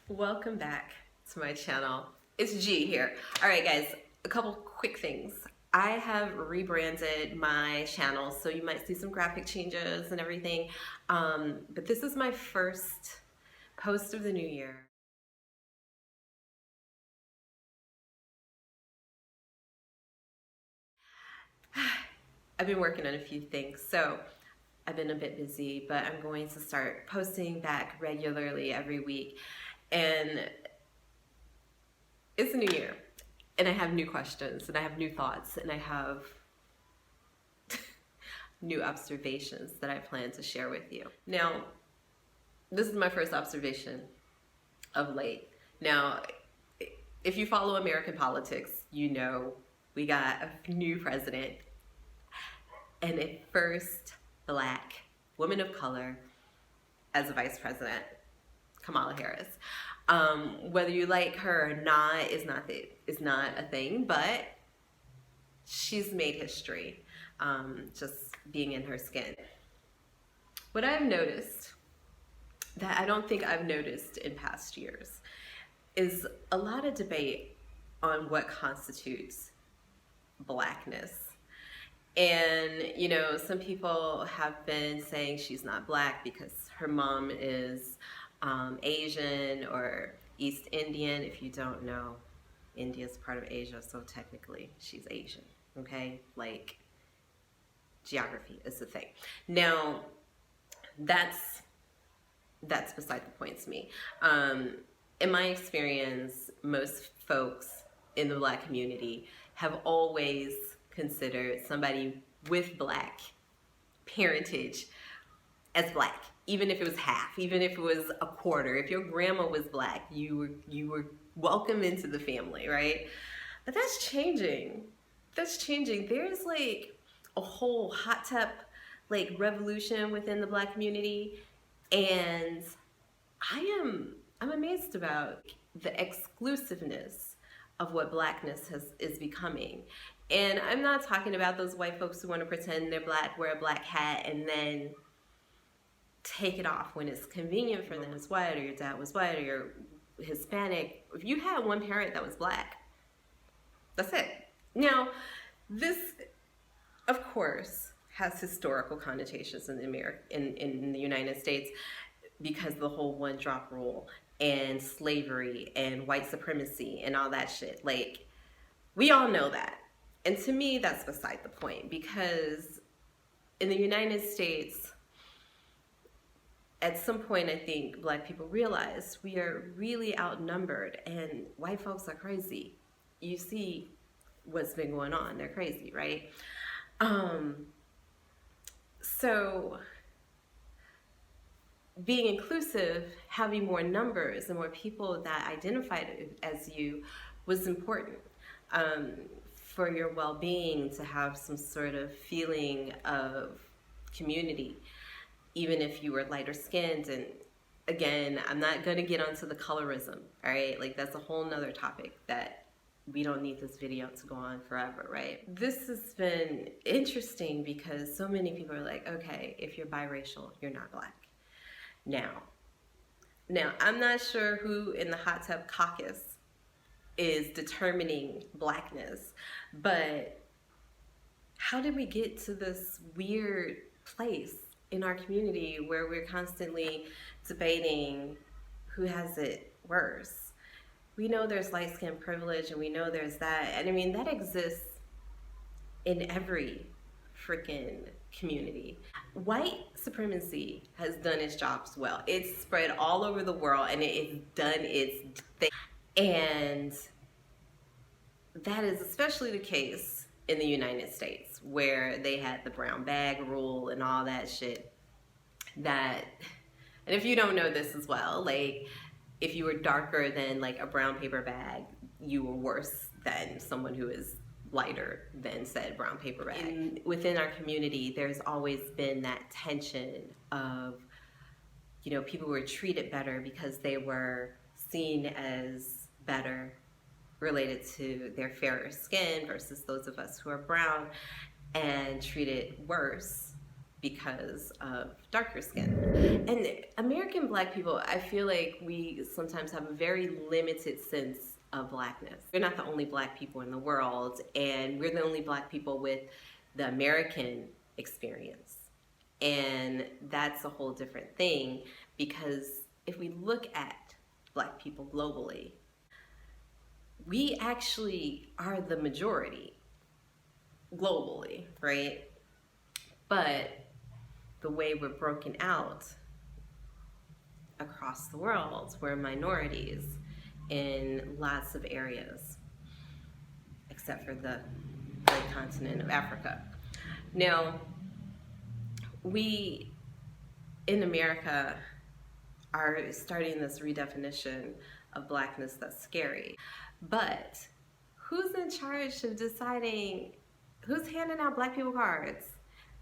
Welcome back to my channel. It's G here. All right, guys, a couple quick things. I have rebranded my channel, so you might see some graphic changes and everything. But this is my first post of the new year. I've been working on a few things, so I've been a bit busy, but I'm going to start posting back regularly every week. And it's a new year, and I have new questions, and I have new thoughts, and I have new observations that I plan to share with you. Now, this is my first observation of late. Now, if you follow American politics, you know we got a new president and a first Black woman of color as a vice president, Kamala Harris. Whether you like her or not is not a thing, but she's made history just being in her skin. What I've noticed that I don't think I've noticed in past years is a lot of debate on what constitutes Blackness. And, you know, some people have been saying she's not Black because her mom is Asian or East Indian. If you don't know, India is part of Asia, so technically she's Asian, okay? Like, geography is the thing. Now, that's beside the point to me. In my experience, most folks in the Black community have always considered somebody with Black parentage as Black, even if it was half, even if it was a quarter. If your grandma was Black, you were welcome into the family, right? But that's changing. That's changing. There's like a whole hotep like revolution within the Black community, and I'm amazed about the exclusiveness of what Blackness is becoming. And I'm not talking about those white folks who want to pretend they're Black, wear a black hat, and then take it off when it's convenient for them. It's white, or your dad was white, or you're Hispanic. If you had one parent that was Black, that's it. Now, this, of course, has historical connotations in the United States, because the whole one-drop rule and slavery and white supremacy and all that shit. Like, we all know that. And to me, that's beside the point, because in the United States, at some point, I think Black people realize we are really outnumbered and white folks are crazy. You see what's been going on. They're crazy, right? So being inclusive, having more numbers and more people that identified as you was important for your well-being, to have some sort of feeling of community, even if you were lighter skinned. And again, I'm not going to get onto the colorism, all right? Like, that's a whole nother topic that we don't need this video to go on forever, right? This has been interesting because so many people are like, okay, if you're biracial, you're not Black. Now, I'm not sure who in the Hotep caucus is determining Blackness, but how did we get to this weird place in our community where we're constantly debating who has it worse? We know there's light skin privilege, and we know there's that, and I mean, that exists in every freaking community. White supremacy has done its jobs well. It's spread all over the world, and it's done its thing. And that is especially the case in the United States, where they had the brown bag rule and all that shit. And if you don't know this as well, like, if you were darker than like a brown paper bag, you were worse than someone who is lighter than said brown paper bag. And within our community, there's always been that tension of, you know, people were treated better because they were seen as better related to their fairer skin versus those of us who are brown, and treated worse because of darker skin. And American Black people, I feel like we sometimes have a very limited sense of Blackness. We're not the only Black people in the world, and we're the only Black people with the American experience. And that's a whole different thing, because if we look at Black people globally, we actually are the majority globally, right? But the way we're broken out across the world, we're minorities in lots of areas, except for the great continent of Africa. Now, we in America are starting this redefinition of Blackness that's scary. But who's in charge of deciding who's handing out Black people cards?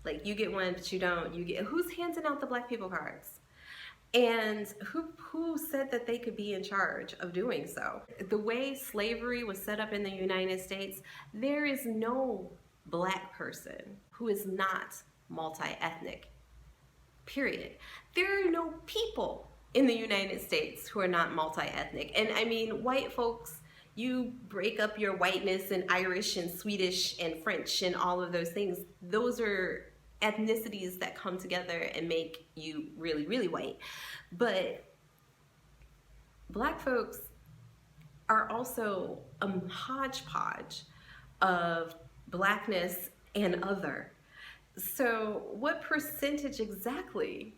Like, you get one, but you don't. Who's handing out the Black people cards? And who said that they could be in charge of doing so? The way slavery was set up in the United States, there is no Black person who is not multi-ethnic, period. There are no people in the United States who are not multi-ethnic. And I mean, white folks, you break up your whiteness in Irish and Swedish and French and all of those things. Those are ethnicities that come together and make you really, really white. But Black folks are also a hodgepodge of Blackness and other. So what percentage exactly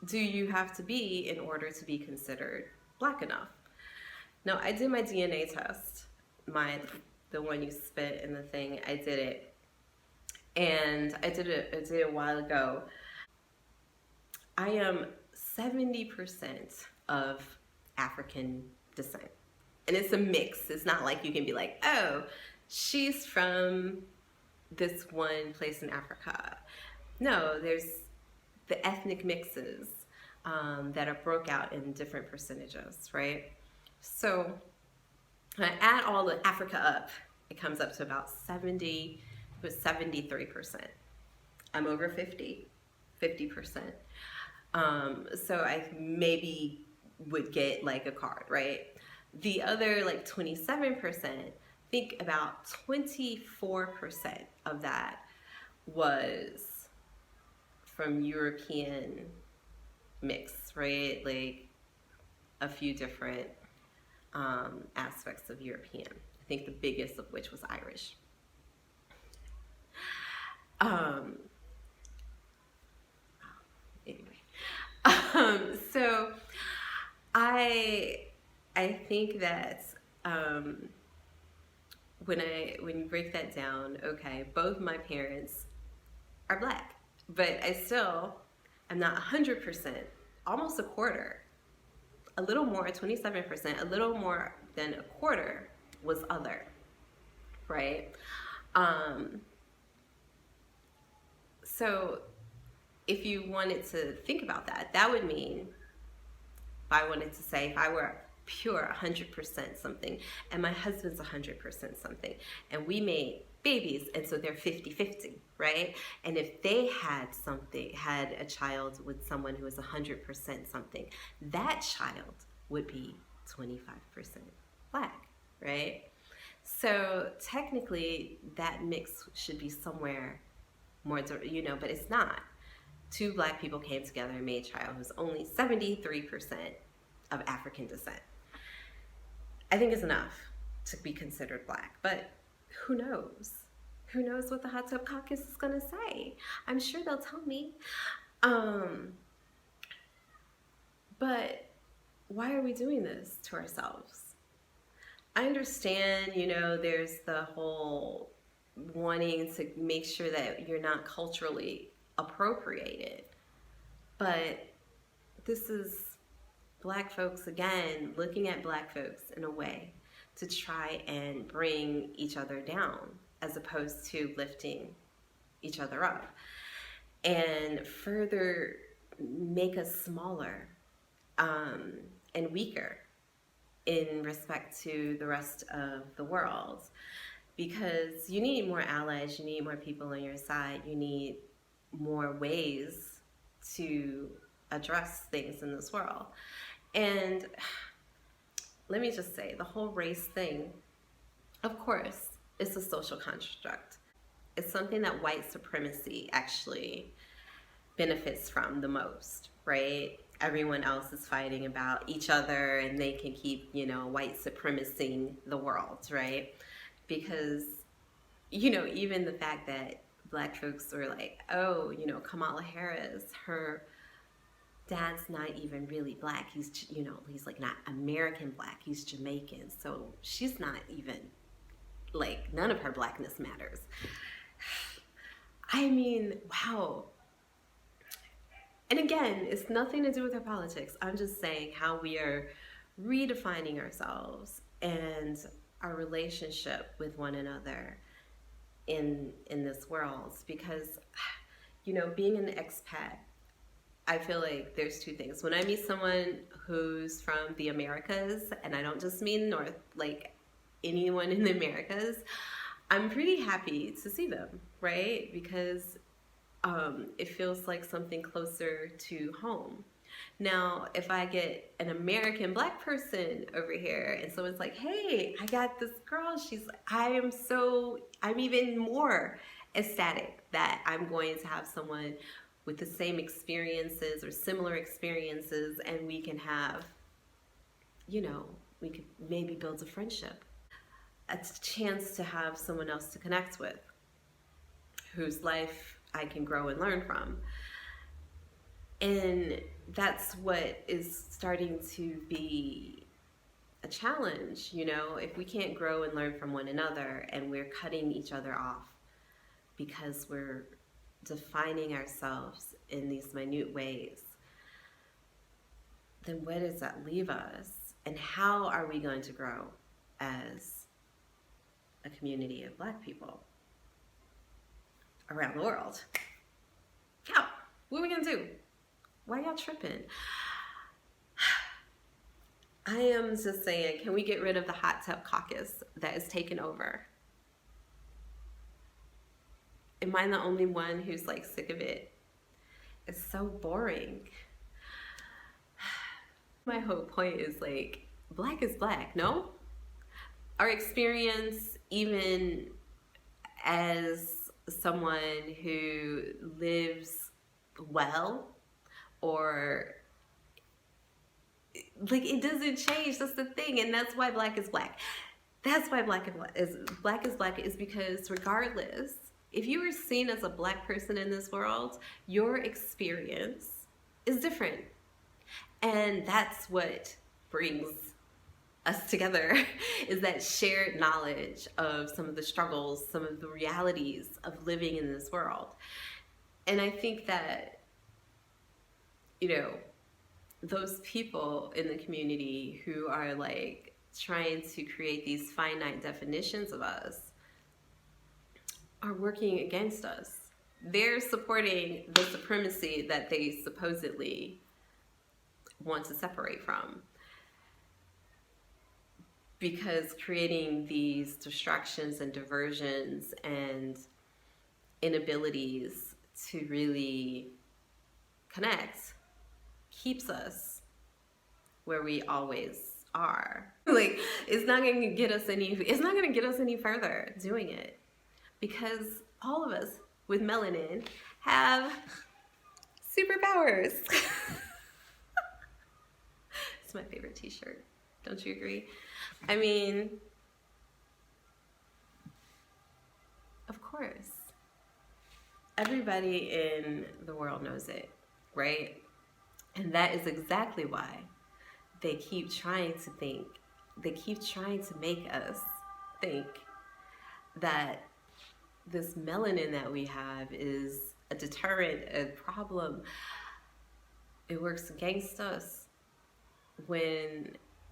do you have to be in order to be considered Black enough? Now, I did my DNA test, the one you spit in the thing. I did it, and I did it a while ago. I am 70% of African descent, and it's a mix. It's not like you can be like, oh, she's from this one place in Africa. No, there's the ethnic mixes that are broke out in different percentages, right? So when I add all of Africa up, it comes up to about 73%. I'm over 50%. So I maybe would get like a card, right? The other like 27%, think about 24% of that was from European mix, right? Like a few different aspects of European. I think the biggest of which was Irish. Anyway, so I think that when you break that down, okay, both my parents are Black, but I still am not 100%, almost a quarter. A little more, 27%, a little more than a quarter was other, right? So if you wanted to think about that, that would mean, if I wanted to say, if I were pure 100% something, and my husband's 100% something, and we made babies, and so they're 50-50, right? And if they had a child with someone who was 100% something, that child would be 25% Black, right? So technically, that mix should be somewhere more, but it's not. Two Black people came together and made a child who's only 73% of African descent. I think it's enough to be considered Black, but who knows? Who knows what the Hotep caucus is gonna say? I'm sure they'll tell me. But why are we doing this to ourselves? I understand, there's the whole wanting to make sure that you're not culturally appropriated, but this is Black folks, again, looking at Black folks in a way to try and bring each other down as opposed to lifting each other up, and further make us smaller and weaker in respect to the rest of the world. Because you need more allies, you need more people on your side, you need more ways to address things in this world. And let me just say, the whole race thing, of course, is a social construct. It's something that white supremacy actually benefits from the most, right? Everyone else is fighting about each other and they can keep, white supremacing the world, right? Because, even the fact that Black folks were like, oh, Kamala Harris, her dad's not even really Black. He's like not American Black. He's Jamaican. So she's not even, like, none of her Blackness matters. I mean, wow. And again, it's nothing to do with our politics. I'm just saying how we are redefining ourselves and our relationship with one another in this world. Because, being an expat, I feel like there's two things. When I meet someone who's from the Americas, and I don't just mean North, like anyone in the Americas, I'm pretty happy to see them, right? Because it feels like something closer to home. Now, if I get an American Black person over here and someone's like, hey, I got this girl, I'm even more ecstatic that I'm going to have someone with the same experiences or similar experiences, and we can have, we could maybe build a friendship. A chance to have someone else to connect with, whose life I can grow and learn from. And that's what is starting to be a challenge, if we can't grow and learn from one another and we're cutting each other off because we're defining ourselves in these minute ways, then where does that leave us? And how are we going to grow as a community of Black people around the world? Yeah, what are we gonna do? Why y'all tripping? I am just saying, can we get rid of the hotep caucus that is taken over? Am I the only one who's like sick of it? It's so boring. My whole point is like, Black is Black, no? Our experience, even as someone who lives well, or like, it doesn't change. That's the thing. And that's why Black is Black. That's why Black is Black is because regardless, if you are seen as a Black person in this world, your experience is different. And that's what brings us together, is that shared knowledge of some of the struggles, some of the realities of living in this world. And I think that, those people in the community who are like trying to create these finite definitions of us are working against us. They're supporting the supremacy that they supposedly want to separate from, because creating these distractions and diversions and inabilities to really connect keeps us where we always are. Like, it's not going to get us any further doing it, because all of us with melanin have superpowers. It's my favorite t-shirt. Don't you agree? I mean, of course, everybody in the world knows it, right? And that is exactly why they keep trying to make us think that this melanin that we have is a deterrent, a problem. It works against us.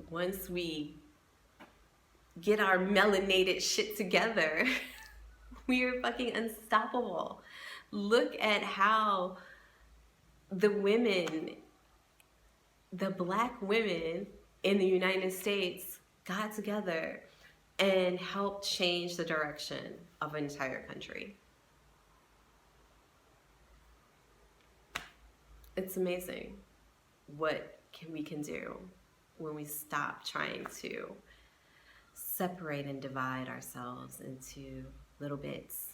Once we get our melanated shit together, we are fucking unstoppable. Look at how the Black women in the United States got together and helped change the direction of an entire country. it's amazing what we can do when we stop trying to separate and divide ourselves into little bits.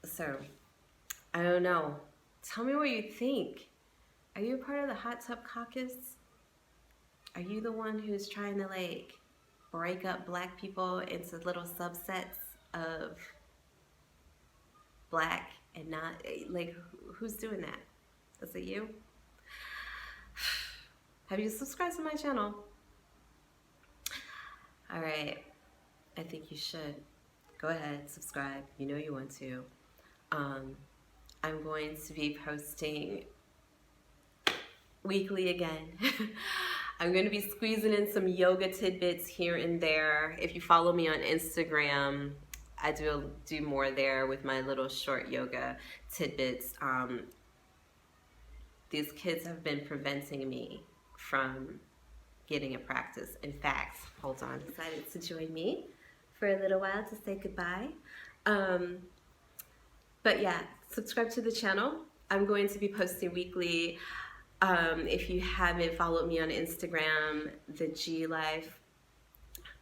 So, I don't know. Tell me what you think. Are you a part of the Hot Tub Caucus? Are you the one who's trying to like break up black people into little subsets of black and not, like, who's doing that? Is it you? Have you subscribed to my channel? All right, I think you should. Go ahead, subscribe. You know you want to. I'm going to be posting weekly again. I'm going to be squeezing in some yoga tidbits here and there. If you follow me on Instagram, I do more there with my little short yoga tidbits. These kids have been preventing me from getting a practice. In fact, hold on, decided to join me for a little while to say goodbye. But yeah, subscribe to the channel. I'm going to be posting weekly. If you haven't followed me on Instagram, the G Life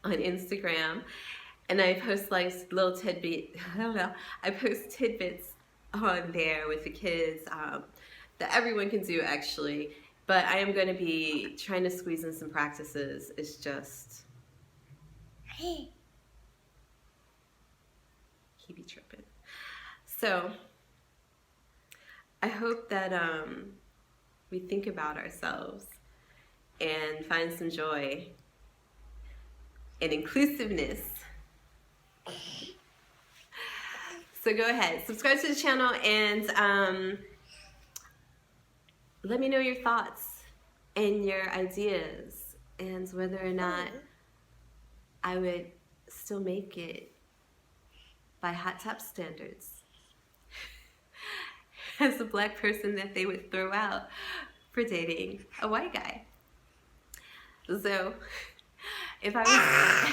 on Instagram, and I post like little tidbit, I don't know, I post tidbits on there with the kids that everyone can do actually, but I am going to be trying to squeeze in some practices. It's just, hey, he be tripping. So I hope that we think about ourselves and find some joy and inclusiveness. So go ahead, subscribe to the channel, and let me know your thoughts and your ideas and whether or not I would still make it by Hotep standards as a black person that they would throw out for dating a white guy. So if I was,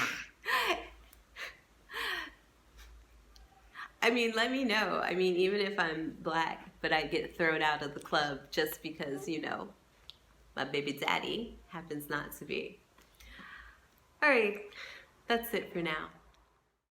I mean, let me know. I mean, even if I'm black, but I get thrown out of the club just because, you know, my baby daddy happens not to be. All right, that's it for now.